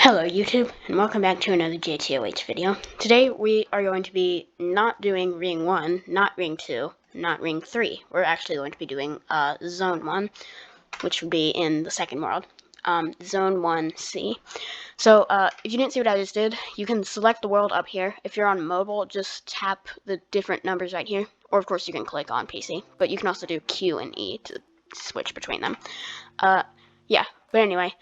Hello YouTube, and welcome back to another JToH video. Today we are going to be not doing Ring 1, not Ring 2, not Ring 3. We're actually going to be doing Zone 1, which would be in the second world, Zone 1C. So if you didn't see what I just did, you can select the world up here. If you're on mobile, just tap the different numbers right here, or of course you can click on PC, but you can also do Q and E to switch between them. Yeah, but anyway,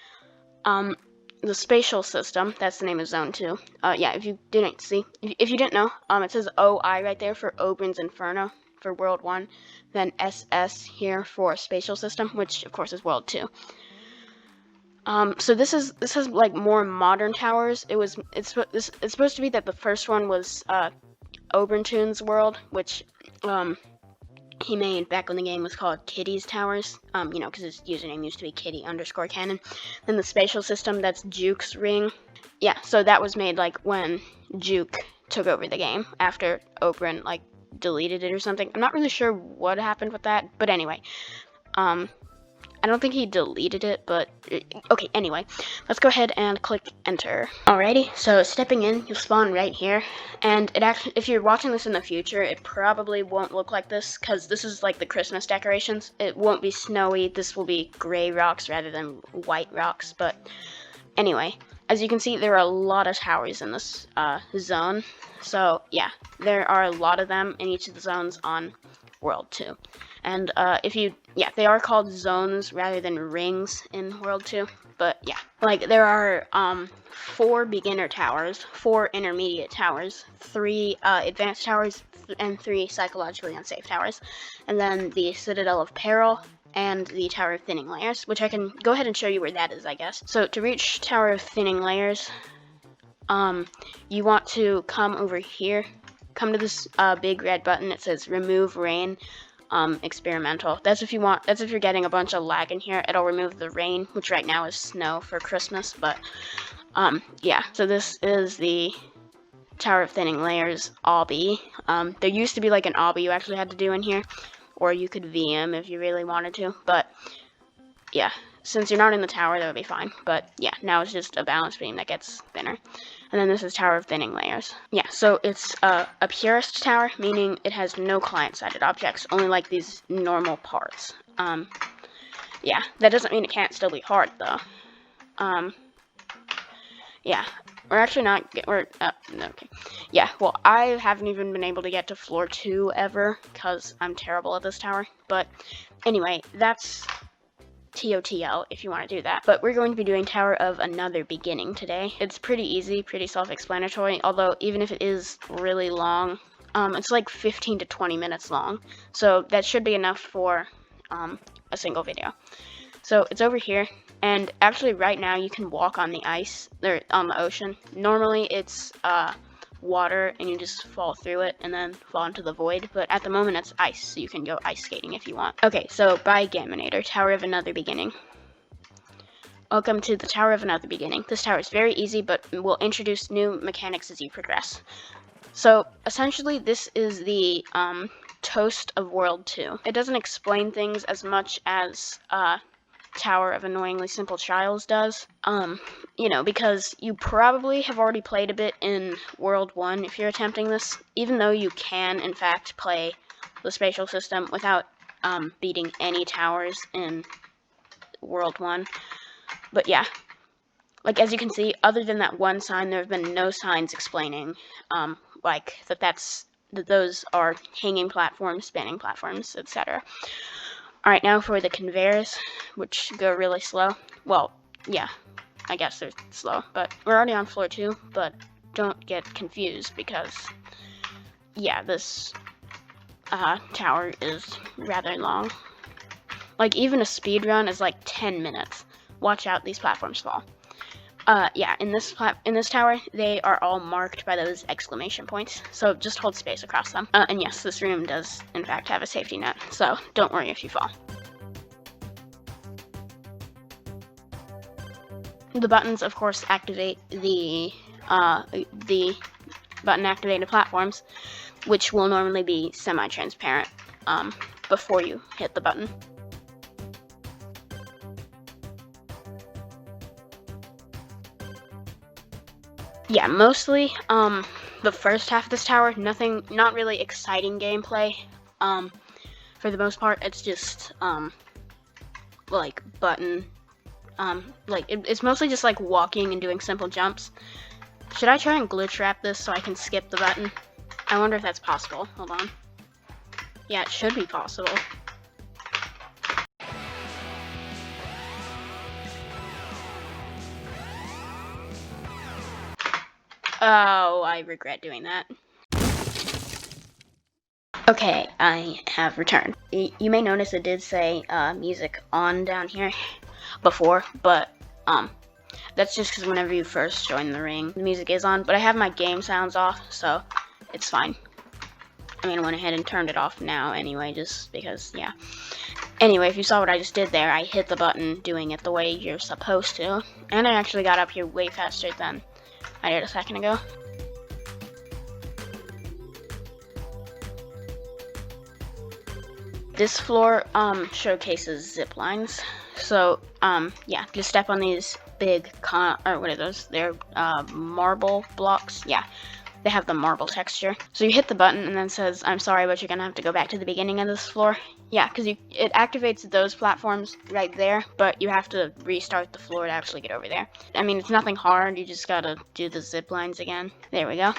the spatial system, that's the name of Zone 2. Yeah, if you didn't see, if you didn't know, it says OI right there for Oberyn's Inferno for World 1, then SS here for spatial system, which of course is World 2. So this has like more modern towers. It's supposed to be that the first one was Oberyn's world, which he made back when the game was called Kitty's Towers, you know, because his username used to be Kitty_Cannon. Then the spatial system, that's Juke's Ring. Yeah, so that was made like when Juke took over the game after Oberyn like deleted it or something. I'm not really sure what happened with that, but anyway, I don't think he deleted it, but okay, anyway, let's go ahead and click enter. Alrighty, so stepping in, you'll spawn right here, and it actually, if you're watching this in the future, it probably won't look like this, because this is like the Christmas decorations. It won't be snowy, this will be gray rocks rather than white rocks, but anyway, as you can see, there are a lot of towers in this zone, so yeah, there are a lot of them in each of the zones on World 2. And they are called zones rather than rings in World 2, but yeah, like there are 4 beginner towers, 4 intermediate towers, 3 advanced towers, and 3 psychologically unsafe towers, and then the Citadel of Peril and the Tower of Thinning Layers, which I can go ahead and show you where that is, I guess. So to reach Tower of Thinning Layers, you want to come over here, come to this big red button. It says remove rain experimental. That's if you're getting a bunch of lag in here. It'll remove the rain, which right now is snow for Christmas, but yeah, so this is the Tower of Thinning Layers obby. There used to be like an obby you actually had to do in here, or you could VM if you really wanted to, but yeah, since you're not in the tower, that would be fine. But yeah, now it's just a balance beam that gets thinner. And then this is Tower of Thinning Layers. Yeah, so it's a purist tower, meaning it has no client-sided objects, only like these normal parts. Yeah, that doesn't mean it can't still be hard though. Yeah, we're actually not, okay. Yeah, well, I haven't even been able to get to floor 2 ever, because I'm terrible at this tower. But anyway, that's TOTL if you want to do that. But we're going to be doing Tower of Another Beginning today. It's pretty easy, pretty self-explanatory, although even if it is really long, it's like 15 to 20 minutes long. So that should be enough for a single video. So it's over here, and actually right now you can walk on the ice, or on the ocean. Normally it's water and you just fall through it and then fall into the void, but at the moment it's ice, so you can go ice skating if you want. Okay, so by Gaminator, Tower of Another Beginning. Welcome to the Tower of Another Beginning. This tower is very easy, but will introduce new mechanics as you progress. So essentially this is the toast of World 2. It doesn't explain things as much as Tower of Annoyingly Simple Trials does, you know, because you probably have already played a bit in World 1 if you're attempting this, even though you can, in fact, play the spatial system without beating any towers in World 1. But yeah, like as you can see, other than that one sign, there have been no signs explaining, like, that those are hanging platforms, spanning platforms, etc. Alright, now for the conveyors, which go really slow. Well, yeah, I guess they're slow, but we're already on floor 2, but don't get confused because, yeah, this tower is rather long. Like, even a speed run is like 10 minutes. Watch out, these platforms fall. Yeah, in this tower, they are all marked by those exclamation points, so just hold space across them. And yes, this room does, in fact, have a safety net, so don't worry if you fall. The buttons, of course, activate the button-activated platforms, which will normally be semi-transparent before you hit the button. Yeah, mostly the first half of this tower, not really exciting gameplay. For the most part, it's just like button, it's mostly just like walking and doing simple jumps. Should I try and glitch wrap this so I can skip the button? I wonder if that's possible. Hold on. Yeah, it should be possible. Oh, I regret doing that. Okay, I have returned. You may notice it did say music on down here before, but that's just because whenever you first join the ring, the music is on, but I have my game sounds off, so it's fine. I mean, I went ahead and turned it off now anyway, just because, yeah. Anyway, if you saw what I just did there, I hit the button doing it the way you're supposed to, and I actually got up here way faster than I did a second ago. This floor showcases zip lines. So yeah, just step on these big what are those? They're marble blocks. Yeah, they have the marble texture. So you hit the button and then it says, "I'm sorry, but you're gonna have to go back to the beginning of this floor." Yeah, because it activates those platforms right there, but you have to restart the floor to actually get over there. I mean, it's nothing hard. You just gotta do the zip lines again. There we go.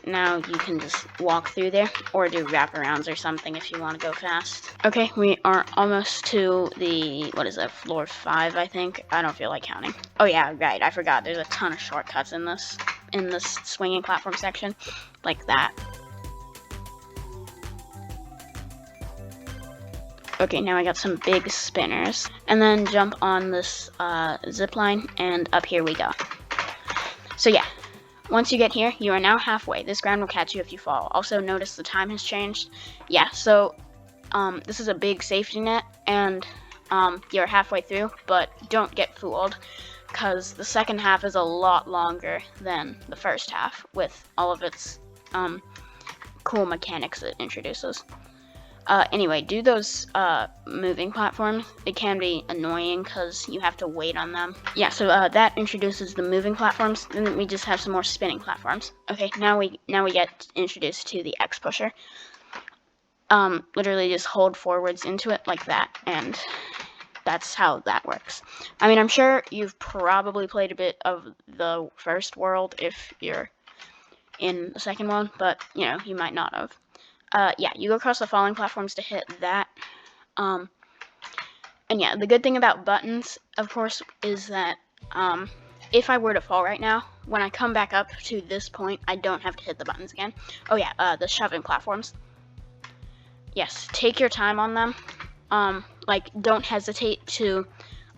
Now you can just walk through there or do wraparounds or something if you want to go fast. Okay, we are almost to the, what is it, floor 5, I think? I don't feel like counting. Oh yeah, right, I forgot. There's a ton of shortcuts in this swinging platform section, like that. Okay, now I got some big spinners. And then jump on this zip line, and up here we go. So yeah. Once you get here, you are now halfway. This ground will catch you if you fall. Also, notice the time has changed. Yeah, so this is a big safety net, and you're halfway through, but don't get fooled, because the second half is a lot longer than the first half, with all of its cool mechanics it introduces. Anyway, do those moving platforms. It can be annoying because you have to wait on them. Yeah, so that introduces the moving platforms, and then we just have some more spinning platforms. Okay, now we get introduced to the X pusher. Literally just hold forwards into it like that, and that's how that works. I mean, I'm sure you've probably played a bit of the first world if you're in the second one, but you know, you might not have. Yeah, you go across the falling platforms to hit that. And yeah, the good thing about buttons, of course, is that if I were to fall right now, when I come back up to this point, I don't have to hit the buttons again. Oh yeah, the shoving platforms. Yes, take your time on them. Like, don't hesitate to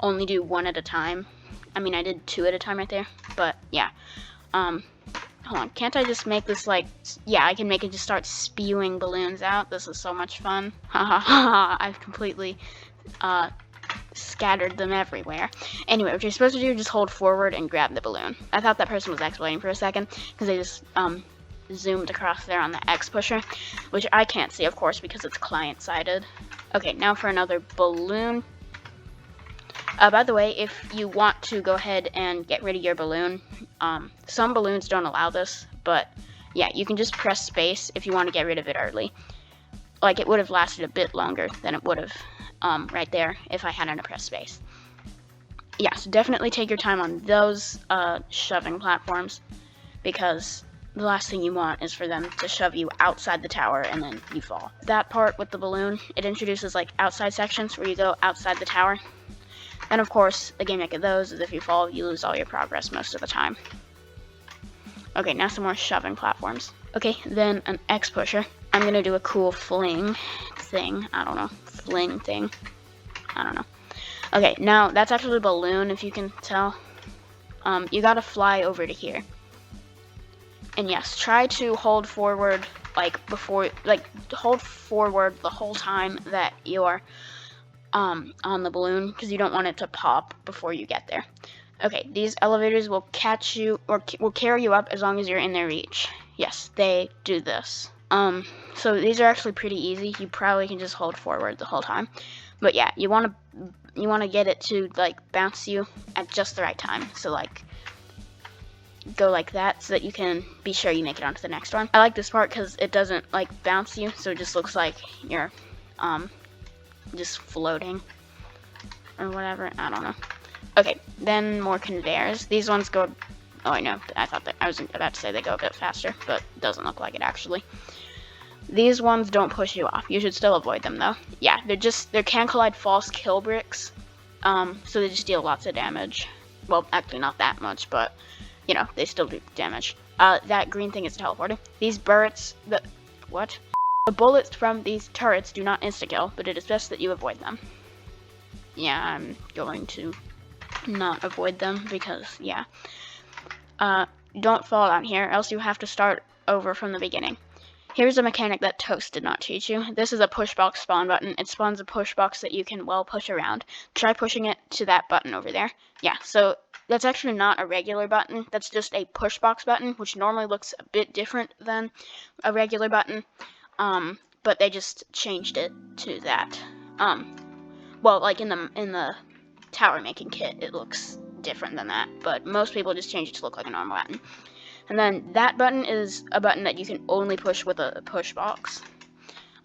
only do one at a time. I mean, I did 2 at a time right there, but yeah. Hold on, can't I just make this like, yeah, I can make it just start spewing balloons out. This is so much fun. I've completely scattered them everywhere. Anyway, what you're supposed to do is just hold forward and grab the balloon. I thought that person was explaining for a second, because they just zoomed across there on the X pusher, which I can't see, of course, because it's client-sided. Okay, now for another balloon. By the way, if you want to go ahead and get rid of your balloon, some balloons don't allow this, but yeah, you can just press space if you want to get rid of it early. Like, it would have lasted a bit longer than it would have right there if I hadn't pressed space. Yeah, so definitely take your time on those shoving platforms, because the last thing you want is for them to shove you outside the tower and then you fall. That part with the balloon, it introduces like outside sections where you go outside the tower. And of course, the gimmick of those is if you fall, you lose all your progress most of the time. Okay, now some more shoving platforms. Okay, then an X pusher. I'm gonna do a cool fling thing. I don't know. Fling thing. I don't know. Okay, now that's actually a balloon, if you can tell. You gotta fly over to here. And yes, try to hold forward, hold forward the whole time that you're on the balloon, because you don't want it to pop before you get there. Okay, these elevators will catch you, or will carry you up as long as you're in their reach. Yes, they do this. So these are actually pretty easy. You probably can just hold forward the whole time. But yeah, you want to get it to like bounce you at just the right time. So like, go like that so that you can be sure you make it onto the next one. I like this part because it doesn't like bounce you, so it just looks like you're just floating or whatever. I don't know. Okay, then more conveyors. These ones go. Oh, I know. I thought that I was about to say they go a bit faster, but it doesn't look like it actually. These ones don't push you off. You should still avoid them though. Yeah, they're can collide false kill bricks. So they just deal lots of damage. Well, actually not that much, but you know, they still do damage. That green thing is teleporting. These turrets, what? The bullets from these turrets do not insta-kill, but it is best that you avoid them. Yeah, I'm going to not avoid them because, yeah. Don't fall out here, else you have to start over from the beginning. Here's a mechanic that Toast did not teach you. This is a push box spawn button. It spawns a push box that you can well push around. Try pushing it to that button over there. Yeah, so that's actually not a regular button. That's just a push box button, which normally looks a bit different than a regular button. But they just changed it to that. Well, like in the tower making kit, it looks different than that. But most people just change it to look like a normal button. And then that button is a button that you can only push with a push box.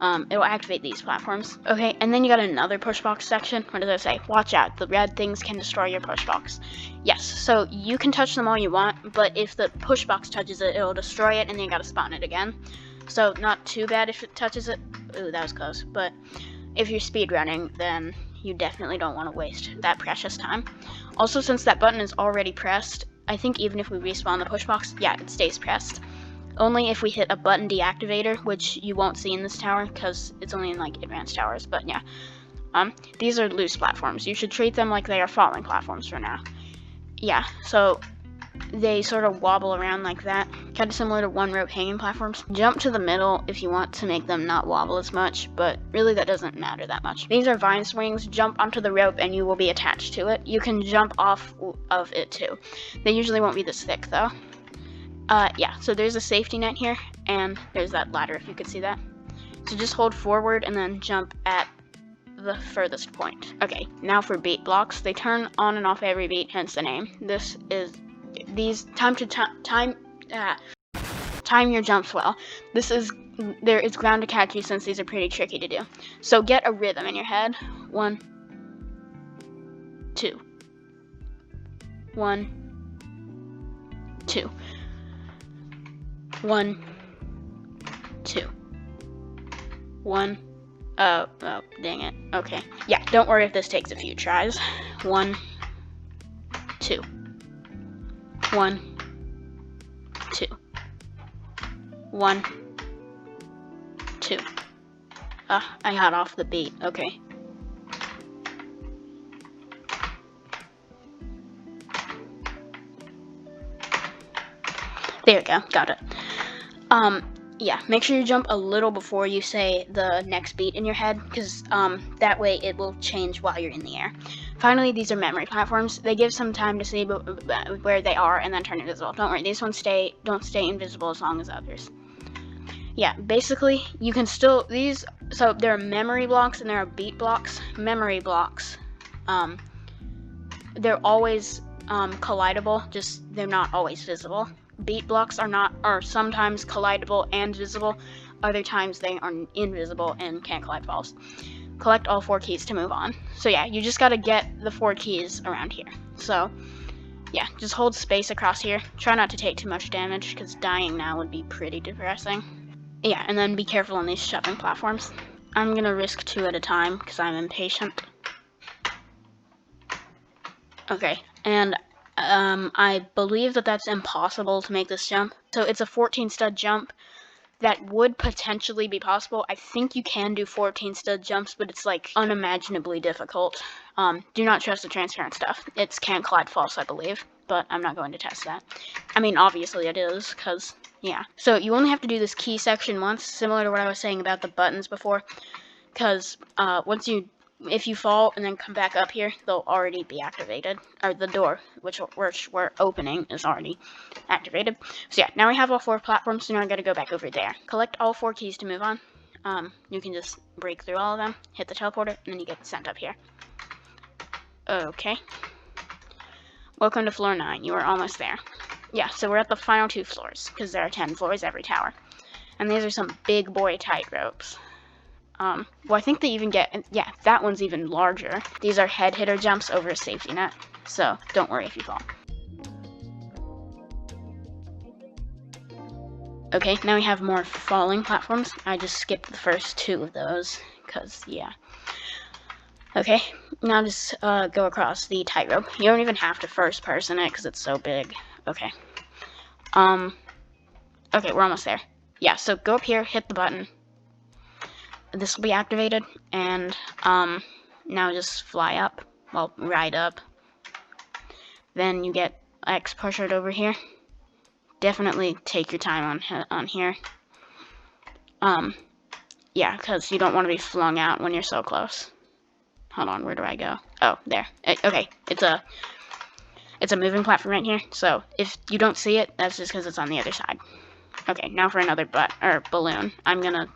It'll activate these platforms. Okay, and then you got another push box section. What does it say? Watch out, the red things can destroy your push box. Yes, so you can touch them all you want, but if the push box touches it, it'll destroy it, and then you gotta spawn it again. So not too bad if it touches it. Ooh, that was close. But if you're speedrunning, then you definitely don't want to waste that precious time. Also, since that button is already pressed, I think even if we respawn the push box, yeah, it stays pressed. Only if we hit a button deactivator, which you won't see in this tower because it's only in like advanced towers, but yeah. These are loose platforms. You should treat them like they are falling platforms for now. Yeah, so they sort of wobble around like that, kind of similar to one rope hanging platforms. Jump to the middle if you want to make them not wobble as much, but really that doesn't matter that much. These are vine swings. Jump onto the rope and you will be attached to it. You can jump off of it too. They usually won't be this thick though. Yeah, so there's a safety net here, and there's that ladder if you could see that. So just hold forward and then jump at the furthest point. Okay, now for beat blocks. They turn on and off every beat, hence the name. These time your jumps well. There is ground to catch you since these are pretty tricky to do. So get a rhythm in your head. 1, 2. 1, 2. 1, 2. 1. Oh, dang it. Okay. Yeah, don't worry if this takes a few tries. 1, 2. 1, 2. 1, 2. I got off the beat. Okay. There we go. Got it. Yeah, make sure you jump a little before you say the next beat in your head, because that way it will change while you're in the air. Finally, these are memory platforms. They give some time to see where they are and then turn invisible. Don't worry, these ones don't stay invisible as long as others. Yeah, basically, you can still, so there are memory blocks and there are beat blocks. Memory blocks, they're always collidable, just they're not always visible. Beat blocks are sometimes collidable and visible. Other times they are invisible and can't collide false. Collect all 4 keys to move on. So yeah, you just gotta get the 4 keys around here. So yeah, just hold space across here. Try not to take too much damage, because dying now would be pretty depressing. Yeah, and then be careful on these shoving platforms. I'm gonna risk 2 at a time, because I'm impatient. Okay, and I believe that that's impossible to make this jump. So it's a 14 stud jump. That would potentially be possible. I think you can do 14 stud jumps, but it's like unimaginably difficult. Do not trust the transparent stuff. It's can't collide false, I believe, but I'm not going to test that. I mean, obviously it is, because, yeah. So you only have to do this key section once, similar to what I was saying about the buttons before, because if you fall and then come back up here, they'll already be activated. Or the door, which we're opening, is already activated. So yeah, now we have all 4 platforms, so now I gotta go back over there. Collect all 4 keys to move on. You can just break through all of them, hit the teleporter, and then you get sent up here. Okay. Welcome to floor 9. You are almost there. yeah, so we're at the final 2 floors, because there are 10 floors every tower. And these are some big boy tight ropes. Well, I think they even get, yeah, that one's even larger. These are head hitter jumps over a safety net, so don't worry if you fall. Okay, now we have more falling platforms. I just skipped the first 2 of those, because, yeah. Okay, now just go across the tightrope. You don't even have to first person it, because it's so big. Okay. Okay, we're almost there. Yeah, so go up here, hit the button. This will be activated, and now just fly up. Well, ride up. Then you get X pushed over here. Definitely take your time on here. Yeah, because you don't want to be flung out when you're so close. Hold on, where do I go? Oh, there. Okay, it's a moving platform right here. So if you don't see it, that's just because it's on the other side. Okay, now for another balloon. I'm gonna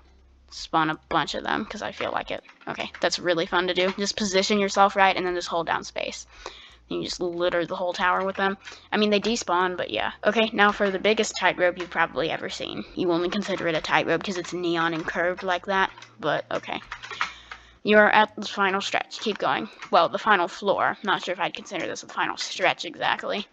spawn a bunch of them because I feel like it. Okay, that's really fun to do. Just position yourself right and then just hold down space. And you just litter the whole tower with them. I mean, they despawn, but yeah. Okay, now for the biggest tightrope you've probably ever seen. You only consider it a tightrope because it's neon and curved like that, but okay. You're at the final stretch. Keep going. Well, the final floor. Not sure if I'd consider this a final stretch exactly.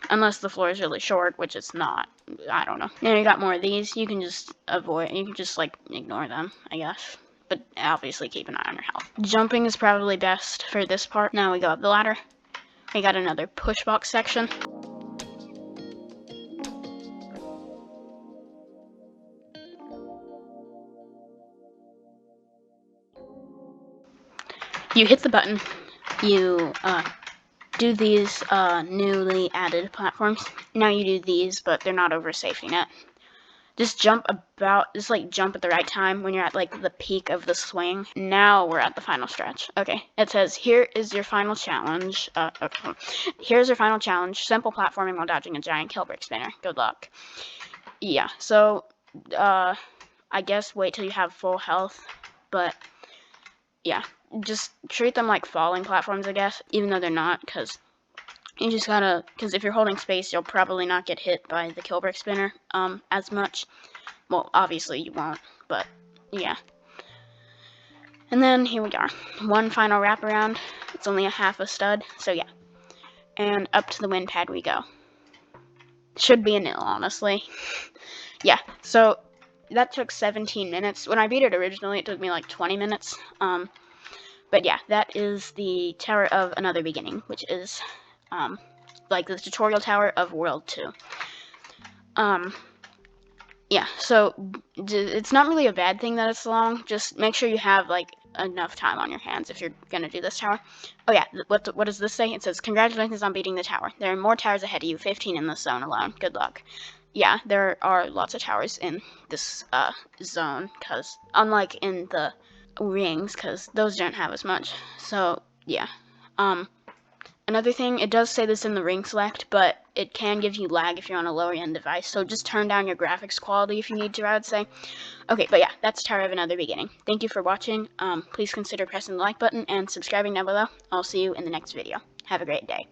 Unless the floor is really short, which it's not. I don't know. Now you got more of these. You can just avoid, you can just like ignore them, I guess. But obviously keep an eye on your health. Jumping is probably best for this part. Now we go up the ladder. We got another push box section. You hit the button. You do these newly added platforms. Now you do these, but they're not over a safety net. Just jump at the right time when you're at like the peak of the swing. Now we're at the final stretch. Okay, it says here is your final challenge. Okay. Here's your final challenge: simple platforming while dodging a giant kill brick spinner. Good luck. Yeah. So, I guess wait till you have full health, but yeah, just treat them like falling platforms, I guess, even though they're not, because you just gotta, because if you're holding space, you'll probably not get hit by the kill brick spinner as much. Well, obviously you won't, but yeah. And then here we are. One final wraparound. It's only a half a stud, so yeah. And up to the wind pad we go. Should be a nil, honestly. Yeah, so that took 17 minutes. When I beat it originally, it took me like 20 minutes. But yeah, that is the Tower of Another Beginning, which is like the tutorial tower of World 2. Yeah, so it's not really a bad thing that it's long. Just make sure you have like enough time on your hands if you're gonna do this tower. Oh yeah, what does this say? It says, congratulations on beating the tower. There are more towers ahead of you, 15 in this zone alone. Good luck. Yeah, there are lots of towers in this zone, because unlike in the rings, because those don't have as much. So yeah. Another thing, it does say this in the ring select, but it can give you lag if you're on a lower end device, so just turn down your graphics quality if you need to, I would say. Okay, but yeah, that's Tower of Another Beginning. Thank you for watching. Please consider pressing the like button and subscribing down below. I'll see you in the next video. Have a great day.